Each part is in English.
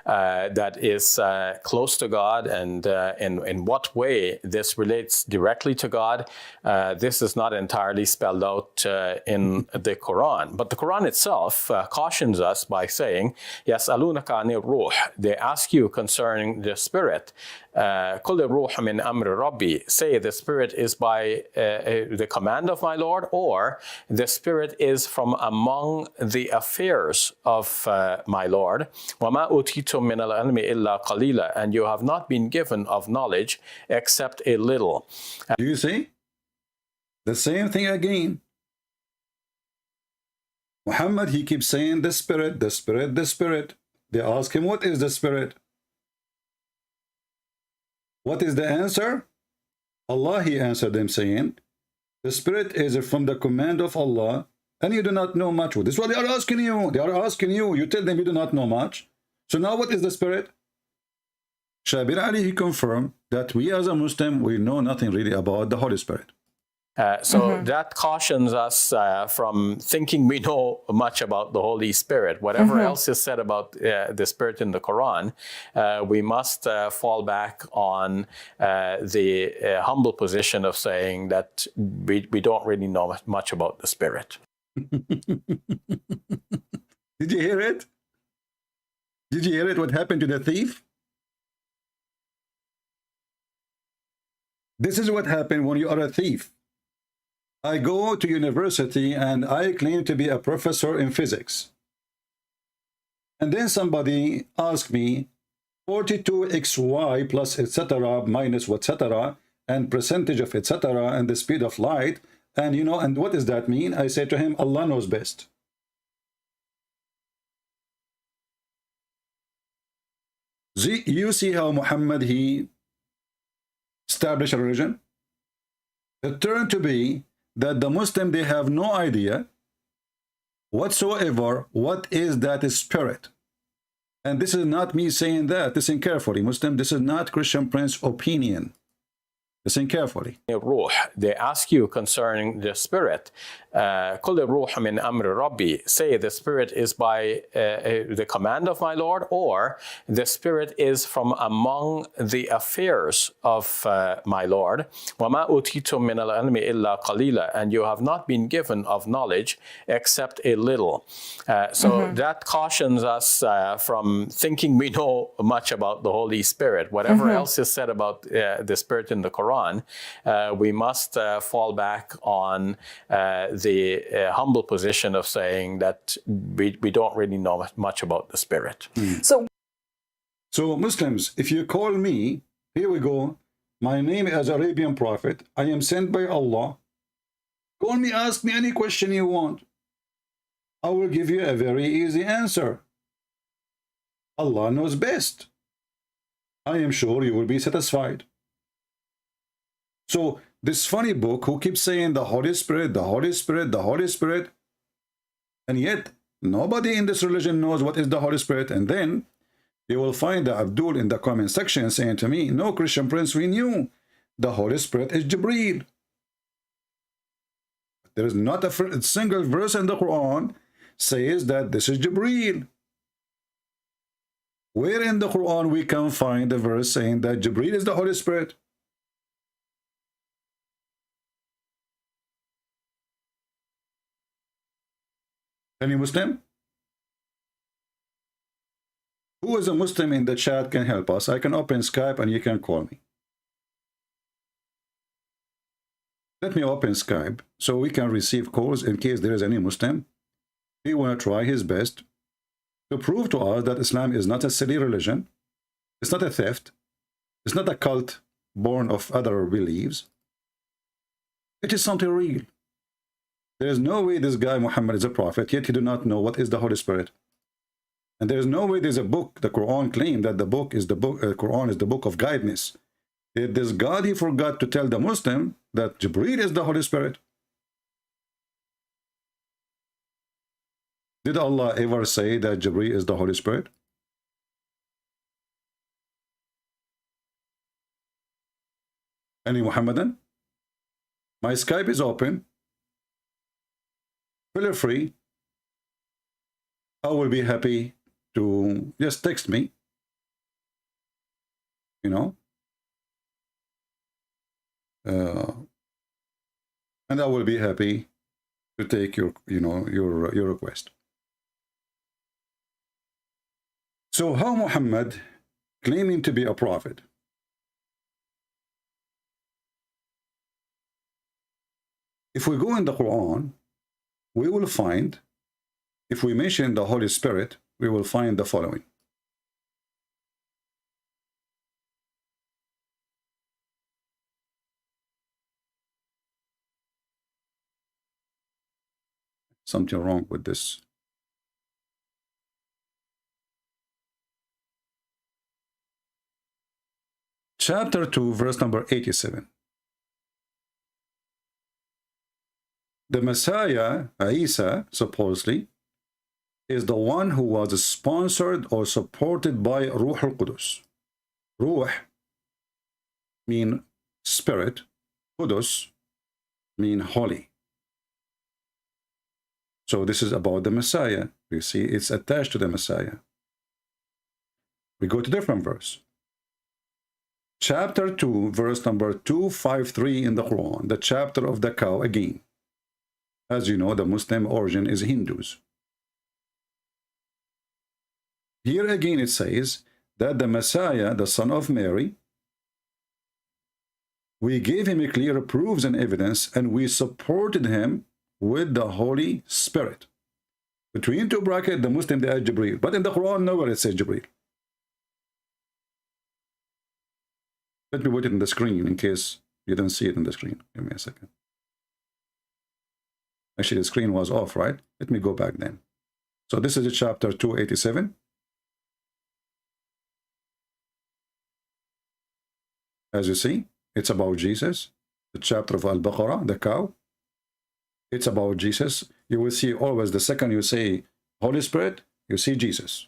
that is close to God, and in what way this relates directly to God, this is not entirely spelled out in the Quran. But the Quran itself cautions us by saying, يَسْأَلُونَكَ عَنِ الرُّوحِ, they ask you concerning the spirit. قُلِ الرُّوحُ مِنْ أَمْرِ رَبِّي, say the spirit is by the command of my Lord, or the spirit is from among the affairs of my Lord. وَمَا أُوتِيتُم مِّنَ الْعِلْمِ إِلَّا قَلِيلًا, and you have not been given of knowledge except a little. Do you see? The same thing again. Muhammad, he keeps saying the spirit, the spirit, the spirit. They ask him, what is the spirit? What is the answer? Allah, he answered them saying, the spirit is from the command of Allah, and you do not know much. This is what they are asking you. They are asking you. You tell them you do not know much. So now what is the spirit? Shabir Ally, he confirmed that we as a Muslim, we know nothing really about the Holy Spirit. That cautions us from thinking we know much about the Holy Spirit. Whatever else is said about the Spirit in the Quran, we must fall back on the humble position of saying that we don't really know much about the Spirit. Did you hear it? Did you hear it? What happened to the thief? This is what happened when you are a thief. I go to university and I claim to be a professor in physics. And then somebody asks me 42xy plus etc. minus etc. and percentage of etc. and the speed of light. And you know, and what does that mean? I say to him, Allah knows best. You see how Muhammad, he established a religion? It turned to be that the Muslim, they have no idea whatsoever what is that spirit. And this is not me saying that. Listen carefully, Muslim. This is not Christian Prince's opinion. Listen carefully. They ask you concerning the spirit. قُلِ الرُّوحُ مِنْ أَمْرِ رَبِّي, say the spirit is by the command of my Lord, or the spirit is from among the affairs of my Lord. وَمَا أُوتِيتُم مِّنَ الْعِلْمِ إِلَّا قَلِيلًا, and you have not been given of knowledge except a little. That cautions us from thinking we know much about the Holy Spirit. Whatever else is said about the Spirit in the Quran, we must fall back on the humble position of saying that we don't really know much about the Spirit. So Muslims, if you call me, here we go, my name is Arabian Prophet, I am sent by Allah, call me, ask me any question you want. I will give you a very easy answer. Allah knows best. I am sure you will be satisfied. So this funny book who keeps saying the Holy Spirit, the Holy Spirit, the Holy Spirit, and yet nobody in this religion knows what is the Holy Spirit. And then you will find the Abdul in the comment section saying to me, no, Christian Prince, we knew the Holy Spirit is Jibreel. There is not a single verse in the Quran says that this is Jibreel. Where in the Quran we can find the verse saying that Jibreel is the Holy Spirit? Any Muslim? Who is a Muslim in the chat can help us? I can open Skype and you can call me. Let me open Skype so we can receive calls in case there is any Muslim. He want to try his best to prove to us that Islam is not a silly religion. It's not a theft. It's not a cult born of other beliefs. It is something real. There is no way this guy Muhammad is a prophet, yet he do not know what is the Holy Spirit. And there is no way there's a book, the Quran claimed that the book is the book, Quran is the book of guidance. Yet this God, he forgot to tell the Muslim that Jibreel is the Holy Spirit. Did Allah ever say that Jibreel is the Holy Spirit? Any Muhammadan? My Skype is open. Feel free. I will be happy to just text me you know, and I will be happy to take your, you know, your request. So how Muhammad claiming to be a prophet? If we go in the Quran, we will find, if we mention the Holy Spirit, we will find the following. Something wrong with this. Chapter 2, verse number 87. The Messiah, Isa, supposedly, is the one who was sponsored or supported by Ruh al-Qudus. Ruh mean spirit, Qudus mean holy. So this is about the Messiah. You see, it's attached to the Messiah. We go to different verse. Chapter 2, verse number 253 in the Quran, the chapter of the cow again. As you know, the Muslim origin is Hindus. Here again it says that the Messiah, the son of Mary, we gave him clear proofs and evidence, and we supported him with the Holy Spirit. Between two brackets, the Muslim, they add Jibreel. But in the Quran, nowhere it says Jibreel. Let me put it in the screen in case you don't see it in the screen. Give me a second. Actually, the screen was off, right? Let me go back then. So this is chapter 287. As you see, it's about Jesus. The chapter of Al-Baqarah, the cow. It's about Jesus. You will see always the second you say Holy Spirit, you see Jesus.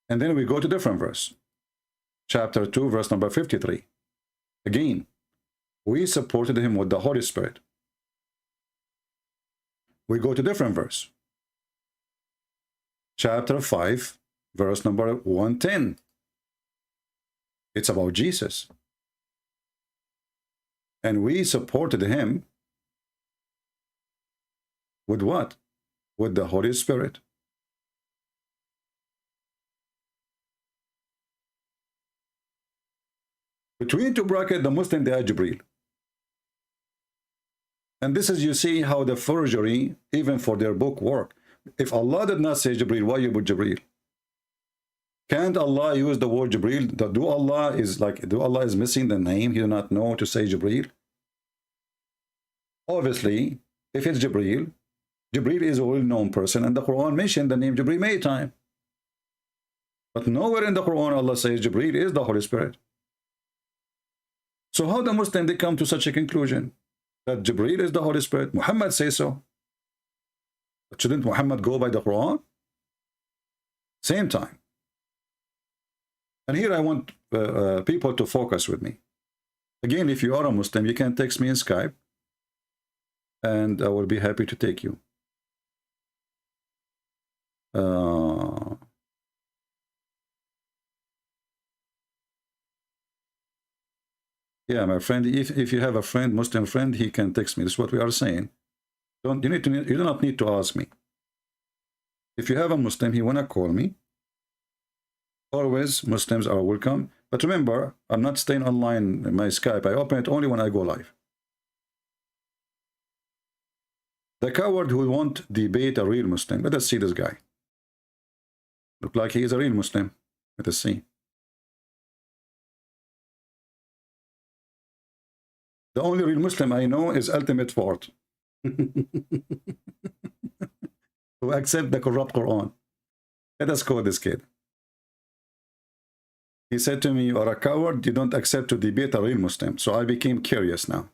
And then we go to different verse. Chapter 2, verse number 53. Again, we supported him with the Holy Spirit. We go to different verse. Chapter 5, verse number 110. It's about Jesus. And we supported him with what? With the Holy Spirit. Between two brackets, the Muslim, they are Jibreel. And this is, you see how the forgery, even for their book, work. If Allah did not say Jibreel, why you put Jibreel? Can't Allah use the word Jibreel? Do Allah is missing the name? He do not know to say Jibreel? Obviously, if it's Jibreel, Jibreel is a well-known person, and the Quran mentioned the name Jibreel many times. But nowhere in the Quran Allah says Jibreel is the Holy Spirit. So how the Muslim, they come to such a conclusion that Jibreel is the Holy Spirit? Muhammad says so. But shouldn't Muhammad go by the Quran? Same time. And here I want people to focus with me. Again, if you are a Muslim, you can text me in Skype, and I will be happy to take you. Yeah, my friend, if you have a friend, Muslim friend, he can text me. This is what we are saying. You do not need to ask me. If you have a Muslim, he wanna call me. Always, Muslims are welcome. But remember, I'm not staying online in my Skype. I open it only when I go live. The coward who won't debate a real Muslim. Let us see this guy. Look like he is a real Muslim. Let us see. The only real Muslim I know is Ultimate Fort. Who accept the corrupt Quran. Let us call this kid. He said to me, you are a coward, you don't accept to debate a real Muslim. So I became curious now.